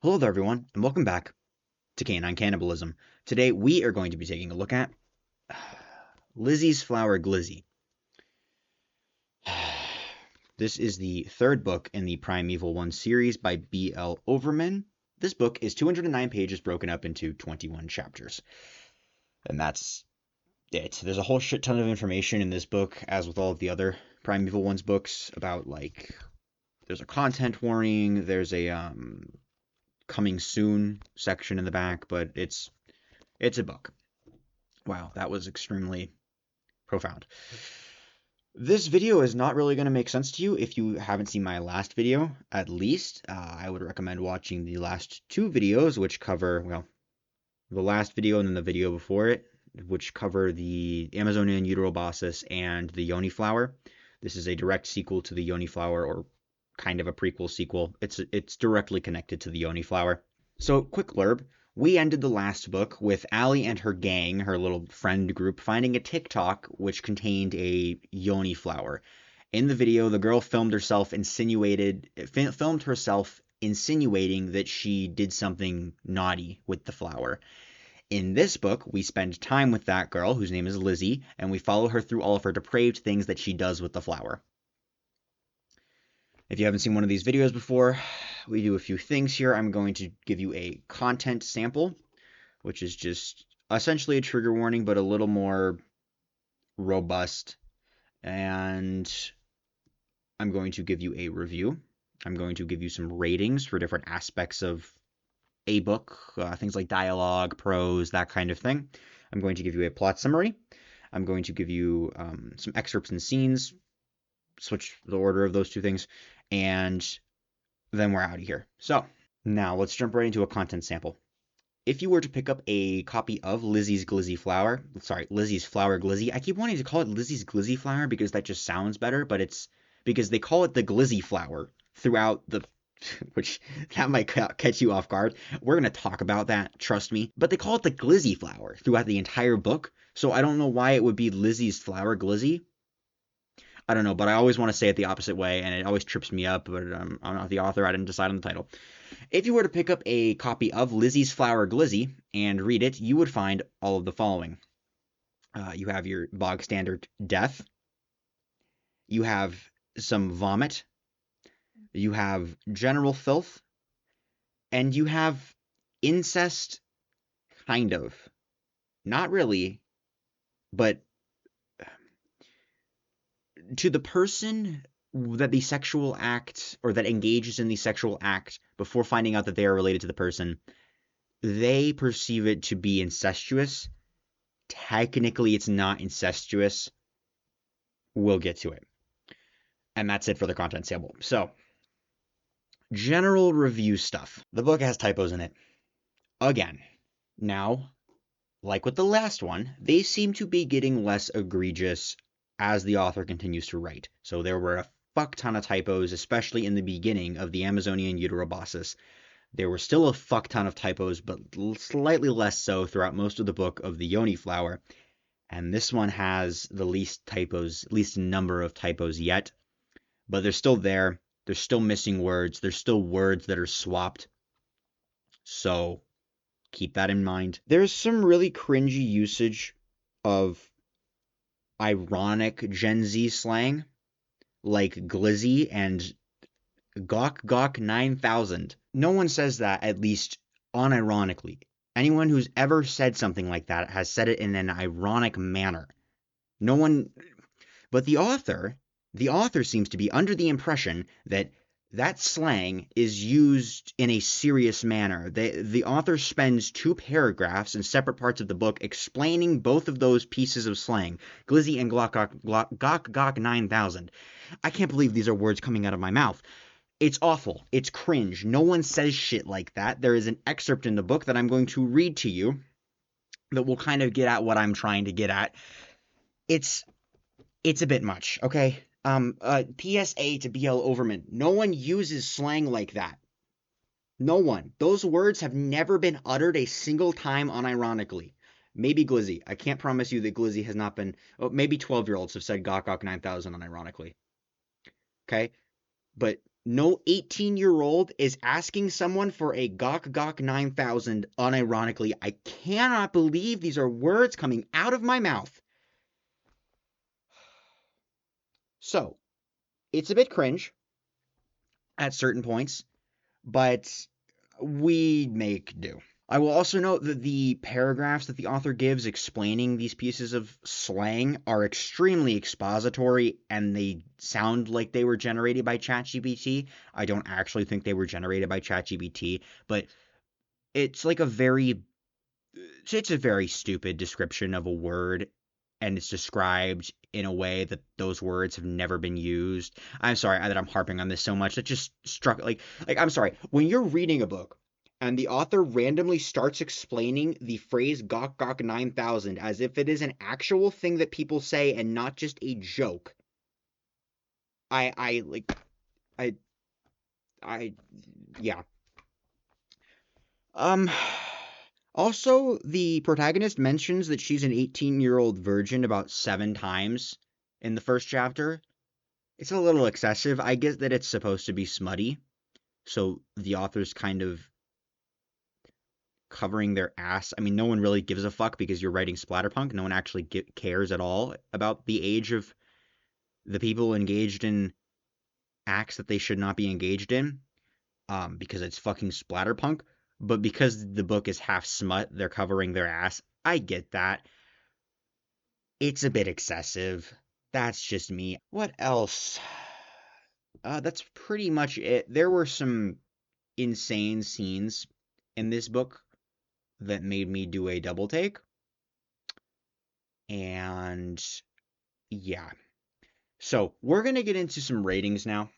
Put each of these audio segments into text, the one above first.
Hello there, everyone, and welcome back to Canine Cannibalism. Today, we are going to be taking a look at Lizzy's Flower Glizzy. This is the third book in the Primeval 1 series by B.L. Overman. This book is 209 pages broken up into 21 chapters. And that's it. There's a whole shit ton of information in this book, as with all of the other Primeval 1's books, about, there's a content warning, there's a, coming soon section in the back, but it's a book. Wow, that was extremely profound. This video is not really going to make sense to you if you haven't seen my last video, at least. I would recommend watching the last two videos, which cover, well, the last video and then the video before it, which cover the Amazonian Uteroboscis and the Yoni flower. This is a direct sequel to the Yoni flower, or kind of a prequel sequel. It's directly connected to the Yoni flower. So, quick blurb. We ended the last book with Allie and her gang, her little friend group, finding a TikTok which contained a Yoni flower. In the video, the girl filmed herself insinuating that she did something naughty with the flower. In this book, we spend time with that girl, whose name is Lizzy, and we follow her through all of her depraved things that she does with the flower. If you haven't seen one of these videos before, we do a few things here. I'm going to give you a content sample, which is just essentially a trigger warning, but a little more robust. And I'm going to give you a review. I'm going to give you some ratings for different aspects of a book, things like dialogue, prose, that kind of thing. I'm going to give you a plot summary. I'm going to give you some excerpts and scenes, switch the order of those two things, and then we're out of here. So now let's jump right into a content sample. If you were to pick up a copy of Lizzy's Flower Glizzy, I keep wanting to call it Lizzy's Glizzy Flower because that just sounds better, but it's because they call it the Glizzy Flower throughout the, which that might catch you off guard. We're going to talk about that, trust me. But they call it the Glizzy Flower throughout the entire book, so I don't know why it would be Lizzy's Flower Glizzy. I don't know, but I always want to say it the opposite way, and it always trips me up, but I'm not the author. I didn't decide on the title. If you were to pick up a copy of Lizzy's Flower Glizzy and read it, you would find all of the following. You have your bog standard death. You have some vomit. You have general filth. And you have incest, kind of. Not really, but to the person that the sexual act, or that engages in the sexual act before finding out that they are related to the person, they perceive it to be incestuous. Technically, it's not incestuous. We'll get to it. And that's it for the content sample. So, general review stuff. The book has typos in it. Again. Now, like with the last one, they seem to be getting less egregious as the author continues to write. So there were a fuck ton of typos, especially in the beginning of the Amazonian Uteroboscis. There were still a fuck ton of typos, but slightly less so throughout most of the book of the Yoni flower. And this one has the least number of typos yet. But they're still there. There's still missing words. There's still words that are swapped. So keep that in mind. There's some really cringy usage of ironic Gen Z slang, like Glizzy and Gok 9000. No one says that, at least unironically. Anyone who's ever said something like that has said it in an ironic manner. No one, but the author seems to be under the impression that that slang is used in a serious manner. The author spends 2 paragraphs in separate parts of the book explaining both of those pieces of slang, Glizzy and Gok 9000. I can't believe these are words coming out of my mouth. It's awful. It's cringe. No one says shit like that. There is an excerpt in the book that I'm going to read to you that will kind of get at what I'm trying to get at. It's a bit much, okay? PSA to BL Overman. No one uses slang like that. No one. Those words have never been uttered a single time unironically. Maybe Glizzy. I can't promise you that Glizzy has not been... Oh, maybe 12-year-olds have said Gok 9000 unironically. Okay? But No 18-year-old is asking someone for a Gok Gok 9000 unironically. I cannot believe these are words coming out of my mouth. So, it's a bit cringe at certain points, but we make do. I will also note that the paragraphs that the author gives explaining these pieces of slang are extremely expository and they sound like they were generated by ChatGPT. I don't actually think they were generated by ChatGPT, but it's like it's a very stupid description of a word, and it's described in a way that those words have never been used. I'm sorry that I'm harping on this so much. That just struck like I'm sorry. When you're reading a book and the author randomly starts explaining the phrase Gok Gok 9000 as if it is an actual thing that people say and not just a joke. I like I I yeah. Um Also, the protagonist mentions that she's an 18-year-old virgin about 7 times in the first chapter. It's a little excessive. I get that it's supposed to be smutty, so the author's kind of covering their ass. I mean, no one really gives a fuck because you're writing splatterpunk. No one actually cares at all about the age of the people engaged in acts that they should not be engaged in, because it's fucking splatterpunk. But because the book is half smut, they're covering their ass. I get that. It's a bit excessive. That's just me. What else? That's pretty much it. There were some insane scenes in this book that made me do a double take. And yeah. So we're going to get into some ratings now.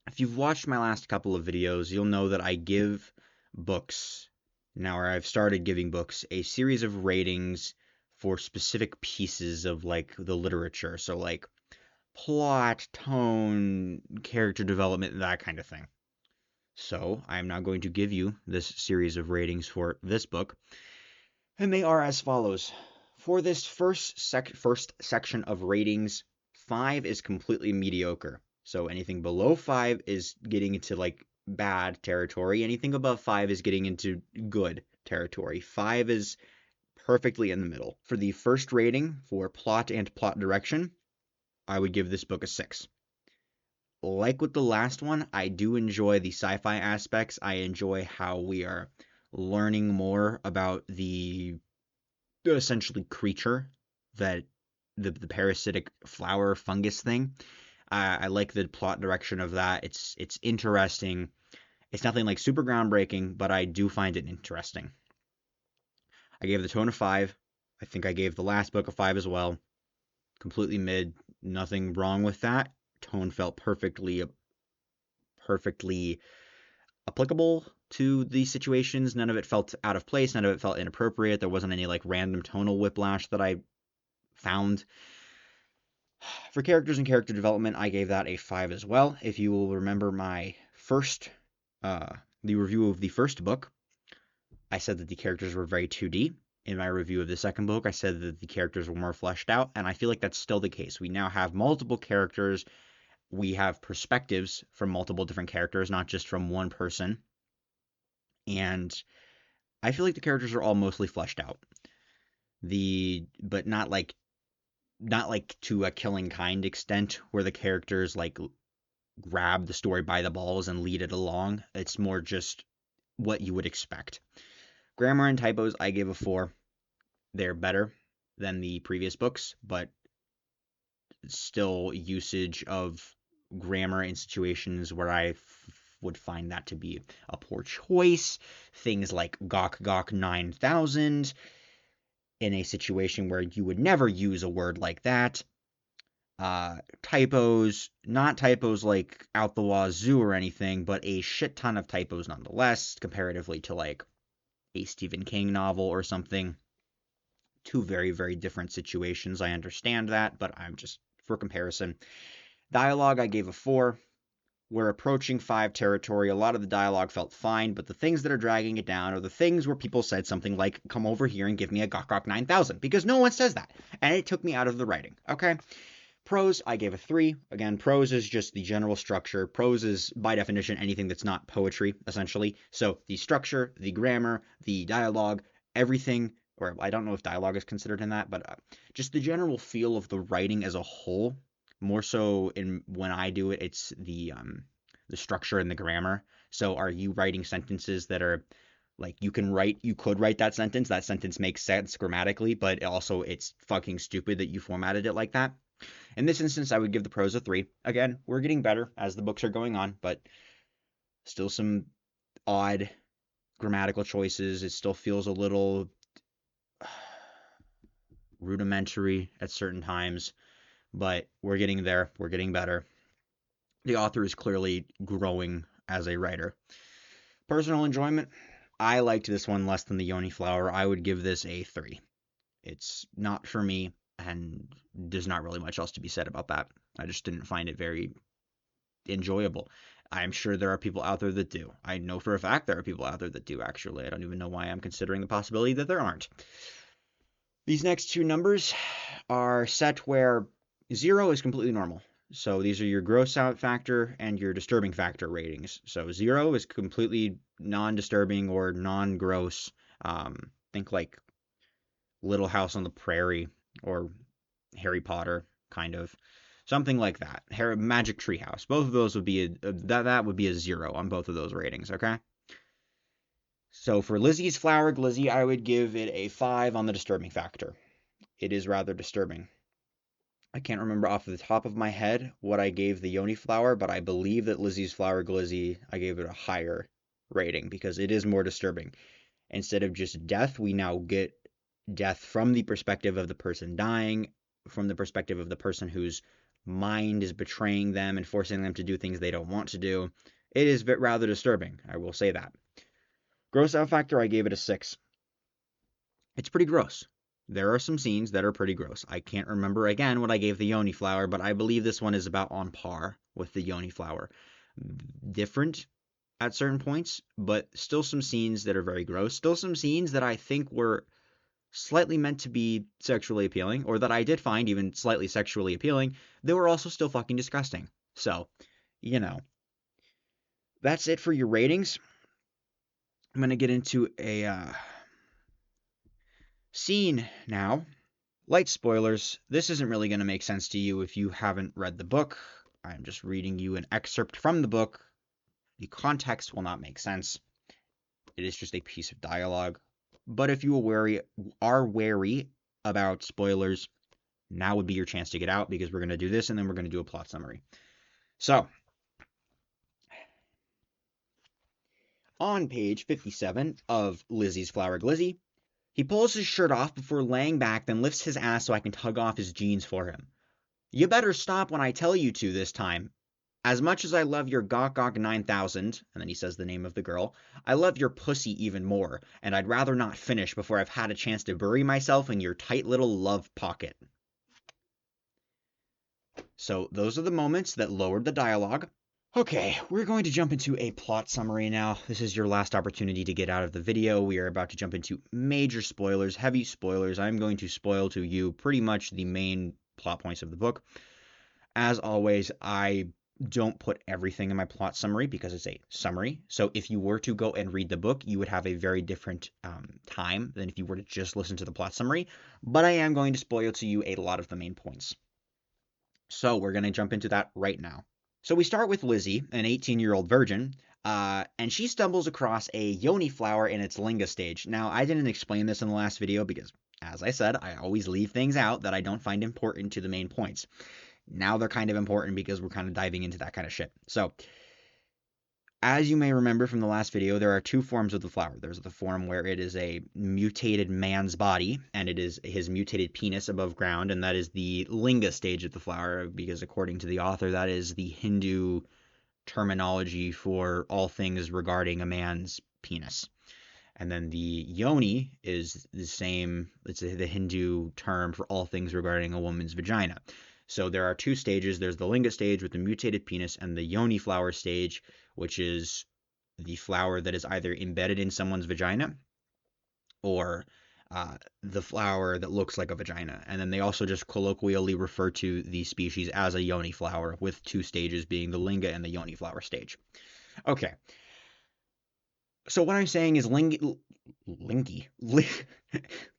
If you've watched my last couple of videos, you'll know that I give books, now or I've started giving books, a series of ratings for specific pieces of like the literature. So like plot, tone, character development, that kind of thing. So I'm now going to give you this series of ratings for this book, and they are as follows. For this first section of ratings, 5 is completely mediocre. So anything below 5 is getting into like bad territory. Anything above 5 is getting into good territory. 5 is perfectly in the middle. For the first rating for plot and plot direction, I would give this book a 6. Like with the last one, I do enjoy the sci-fi aspects. I enjoy how we are learning more about the essentially creature that the parasitic flower fungus thing. I like the plot direction of that. It's interesting. It's nothing like super groundbreaking, but I do find it interesting. I gave the tone a 5. I think I gave the last book a 5 as well. Completely mid. Nothing wrong with that. Tone felt perfectly applicable to these situations. None of it felt out of place. None of it felt inappropriate. There wasn't any like random tonal whiplash that I found. For characters and character development, I gave that a 5 as well. If you will remember my the review of the first book, I said that the characters were very 2D. In my review of the second book, I said that the characters were more fleshed out, and I feel like that's still the case. We now have multiple characters. We have perspectives from multiple different characters, not just from one person. And I feel like the characters are all mostly fleshed out. But not like to a Killing Kind extent where the characters like grab the story by the balls and lead it along. It's more just what you would expect. Grammar and typos, I give a 4. They're better than the previous books, but still usage of grammar in situations where I would find that to be a poor choice. Things like Gok Gok 9000 in a situation where you would never use a word like that. Typos, not typos like out the wazoo or anything, but a shit ton of typos nonetheless, comparatively to like a Stephen King novel or something. Two very, very different situations. I understand that, but I'm just for comparison. Dialogue, I gave a 4. We're approaching 5 territory. A lot of the dialogue felt fine, but the things that are dragging it down are the things where people said something like, come over here and give me a Gok Gok 9000, because no one says that. And it took me out of the writing, okay? Prose, I gave a 3. Again, prose is just the general structure. Prose is, by definition, anything that's not poetry, essentially. So the structure, the grammar, the dialogue, everything, or I don't know if dialogue is considered in that, but just the general feel of the writing as a whole. More so in when I do it, it's the structure and the grammar. So are you writing sentences that are like you could write that sentence makes sense grammatically, but also it's fucking stupid that you formatted it like that. In this instance, I would give the prose a 3. Again, we're getting better as the books are going on, but still some odd grammatical choices. It still feels a little rudimentary at certain times, but we're getting there. We're getting better. The author is clearly growing as a writer. Personal enjoyment, I liked this one less than the Yoni Flower. I would give this a 3. It's not for me, and there's not really much else to be said about that. I just didn't find it very enjoyable. I'm sure there are people out there that do. I know for a fact there are people out there that do, actually. I don't even know why I'm considering the possibility that there aren't. These next two numbers are set where 0 is completely normal. So these are your gross out factor and your disturbing factor ratings. So 0 is completely non-disturbing or non-gross. Think like Little House on the Prairie or Harry Potter, kind of. Something like that. Magic Treehouse. Both of those would be that would be a 0 on both of those ratings, okay? So for Lizzy's Flower Glizzy, I would give it a 5 on the disturbing factor. It is rather disturbing. I can't remember off the top of my head what I gave the Yoni Flower, but I believe that Lizzy's Flower Glizzy, I gave it a higher rating because it is more disturbing. Instead of just death, we now get death from the perspective of the person dying, from the perspective of the person whose mind is betraying them and forcing them to do things they don't want to do. It is rather disturbing, I will say that. Gross out factor, I gave it a 6. It's pretty gross. There are some scenes that are pretty gross. I can't remember again what I gave the Yoni Flower, but I believe this one is about on par with the Yoni Flower. Different at certain points, but still some scenes that are very gross. Still some scenes that I think were slightly meant to be sexually appealing, or that I did find even slightly sexually appealing. They were also still fucking disgusting. So, you know, that's it for your ratings. I'm going to get into a scene now. Light spoilers. This isn't really going to make sense to you if you haven't read the book. I'm just reading you an excerpt from the book. The context will not make sense. It is just a piece of dialogue. But if you are wary about spoilers, now would be your chance to get out, because we're going to do this and then we're going to do a plot summary. So, on page 57 of Lizzy's Flower Glizzy, he pulls his shirt off before laying back, then lifts his ass so I can tug off his jeans for him. You better stop when I tell you to this time. As much as I love your Gawk Gawk 9000, and then he says the name of the girl, I love your pussy even more, and I'd rather not finish before I've had a chance to bury myself in your tight little love pocket. So those are the moments that lowered the dialogue. Okay, we're going to jump into a plot summary now. This is your last opportunity to get out of the video. We are about to jump into major spoilers, heavy spoilers. I'm going to spoil to you pretty much the main plot points of the book. As always, I don't put everything in my plot summary because it's a summary. So if you were to go and read the book, you would have a very different time than if you were to just listen to the plot summary. But I am going to spoil to you a lot of the main points. So we're going to jump into that right now. So we start with Lizzy, an 18-year-old virgin, and she stumbles across a Yoni flower in its linga stage. Now, I didn't explain this in the last video because, as I said, I always leave things out that I don't find important to the main points. Now they're kind of important because we're kind of diving into that kind of shit. So, as you may remember from the last video, there are two forms of the flower. There's the form where it is a mutated man's body, and it is his mutated penis above ground, and that is the linga stage of the flower, because according to the author, that is the Hindu terminology for all things regarding a man's penis. And then the yoni is the same, it's the Hindu term for all things regarding a woman's vagina. So there are two stages. There's the linga stage with the mutated penis, and the yoni flower stage, which is the flower that is either embedded in someone's vagina or the flower that looks like a vagina. And then they also just colloquially refer to the species as a yoni flower, with two stages being the linga and the yoni flower stage. Okay, so what I'm saying is lingy,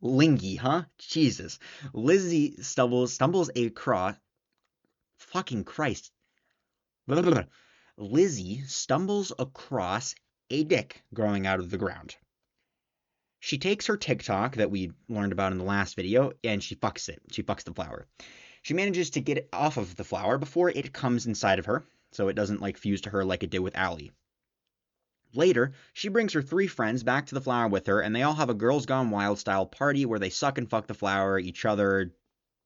lingy, huh? Jesus. Lizzy stumbles across, fucking Christ. Blah, blah, blah. Lizzy stumbles across a dick growing out of the ground. She takes her TikTok that we learned about in the last video and she fucks it. She fucks the flower. She manages to get it off of the flower before it comes inside of her, so it doesn't like fuse to her like it did with Allie. Later, she brings her 3 friends back to the flower with her, and they all have a Girls Gone Wild style party where they suck and fuck the flower, each other,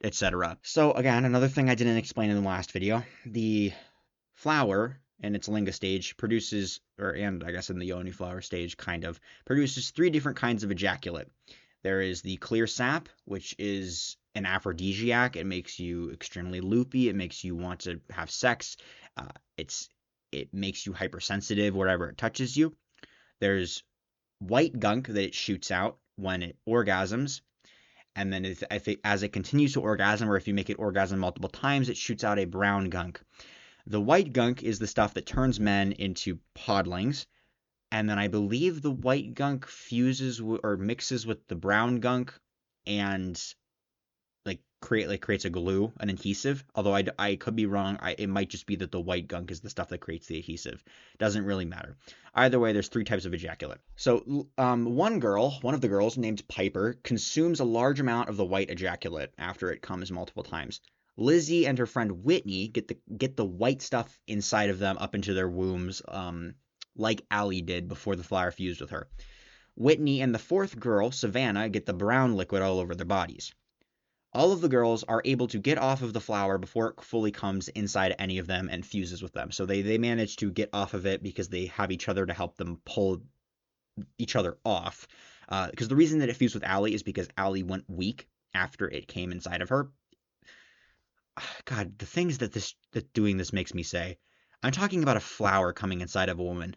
etc. So again, another thing I didn't explain in the last video, the flower in its linga stage produces, and I guess in the yoni flower stage kind of, produces 3 different kinds of ejaculate. There is the clear sap, which is an aphrodisiac. It makes you extremely loopy. It makes you want to have sex. Uh, it makes you hypersensitive wherever it touches you. There's white gunk that it shoots out when it orgasms, and then as it continues to orgasm, or if you make it orgasm multiple times, it shoots out a brown gunk. The white gunk is the stuff that turns men into podlings, and then I believe the white gunk fuses or mixes with the brown gunk and creates a glue, an adhesive. Although I could be wrong. It might just be that the white gunk is the stuff that creates the adhesive. Doesn't really matter. Either way, there's 3 types of ejaculate. So one of the girls named Piper, consumes a large amount of the white ejaculate after it comes multiple times. Lizzy and her friend Whitney get the white stuff inside of them up into their wombs, like Allie did before the flower fused with her. Whitney and the 4th girl, Savannah, get the brown liquid all over their bodies. All of the girls are able to get off of the flower before it fully comes inside any of them and fuses with them. So they manage to get off of it because they have each other to help them pull each other off. Because the reason that it fused with Allie is because Allie went weak after it came inside of her. God, the things that doing this makes me say. I'm talking about a flower coming inside of a woman.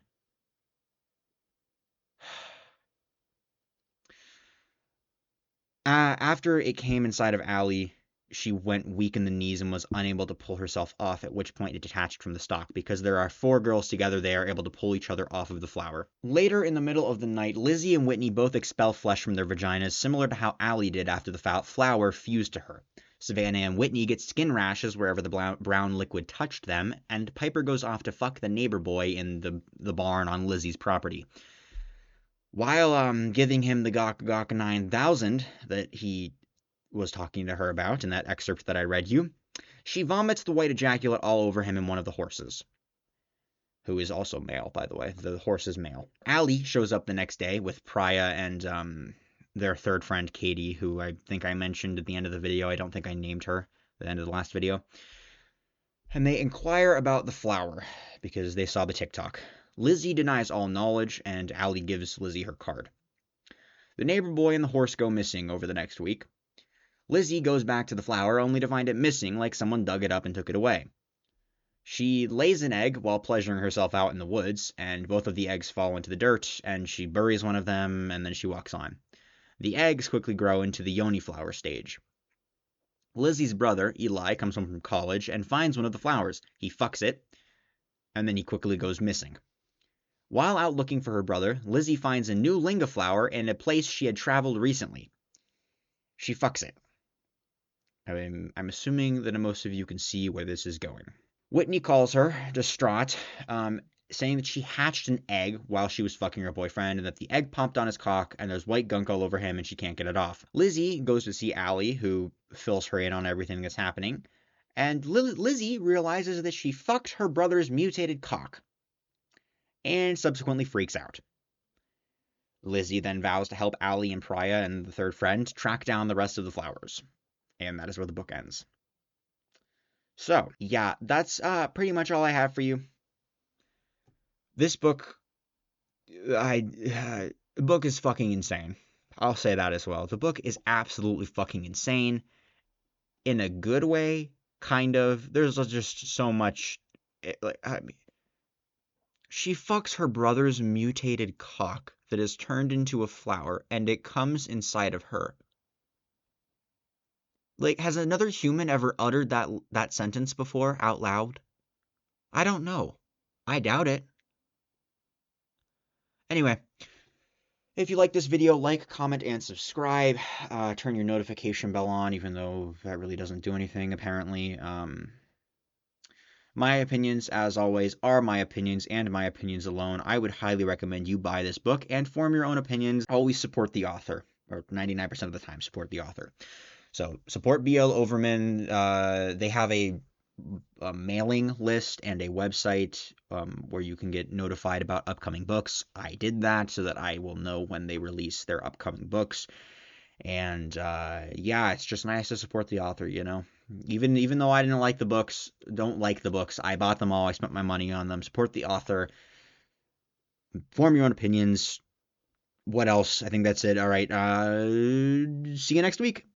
After it came inside of Allie, she went weak in the knees and was unable to pull herself off, at which point it detached from the stalk. Because there are 4 girls together, they are able to pull each other off of the flower. Later in the middle of the night, Lizzy and Whitney both expel flesh from their vaginas, similar to how Allie did after the flower fused to her. Savannah and Whitney get skin rashes wherever the brown liquid touched them, and Piper goes off to fuck the neighbor boy in the barn on Lizzy's property. While giving him the Gok Gok 9000 that he was talking to her about in that excerpt that I read you, she vomits the white ejaculate all over him and one of the horses, who is also male, by the way. The horse is male. Allie shows up the next day with Priya and their 3rd friend, Katie, who I think I mentioned at the end of the video. I don't think I named her at the end of the last video. And they inquire about the flower because they saw the TikTok. Lizzy denies all knowledge, and Allie gives Lizzy her card. The neighbor boy and the horse go missing over the next week. Lizzy goes back to the flower only to find it missing, like someone dug it up and took it away. She lays an egg while pleasuring herself out in the woods, and both of the eggs fall into the dirt, and she buries one of them, and then she walks on. The eggs quickly grow into the yoni flower stage. Lizzy's brother, Eli, comes home from college and finds one of the flowers. He fucks it, and then he quickly goes missing. While out looking for her brother, Lizzy finds a new linga flower in a place she had traveled recently. She fucks it. I'm assuming that most of you can see where this is going. Whitney calls her, distraught, saying that she hatched an egg while she was fucking her boyfriend and that the egg popped on his cock and there's white gunk all over him and she can't get it off. Lizzy goes to see Allie, who fills her in on everything that's happening, and Lizzy realizes that she fucked her brother's mutated cock and subsequently freaks out. Lizzy then vows to help Allie and Priya and the 3rd friend track down the rest of the flowers. And that is where the book ends. So, yeah, that's pretty much all I have for you. This book, the book is fucking insane. I'll say that as well. The book is absolutely fucking insane. In a good way, kind of. There's just so much, She fucks her brother's mutated cock that is turned into a flower, and it comes inside of her. Like, has another human ever uttered that sentence before out loud? I don't know. I doubt it. Anyway, if you like this video, like, comment, and subscribe. Turn your notification bell on, even though that really doesn't do anything, apparently. My opinions, as always, are my opinions and my opinions alone. I would highly recommend you buy this book and form your own opinions. Always support the author, or 99% of the time, support the author. So support BL Overman. They have a mailing list and a website where you can get notified about upcoming books. I did that so that I will know when they release their upcoming books. And yeah, it's just nice to support the author, you know. Even though I didn't like the books, don't like the books, I bought them all. I spent my money on them. Support the author. Form your own opinions. What else? I think that's it. All right. See you next week.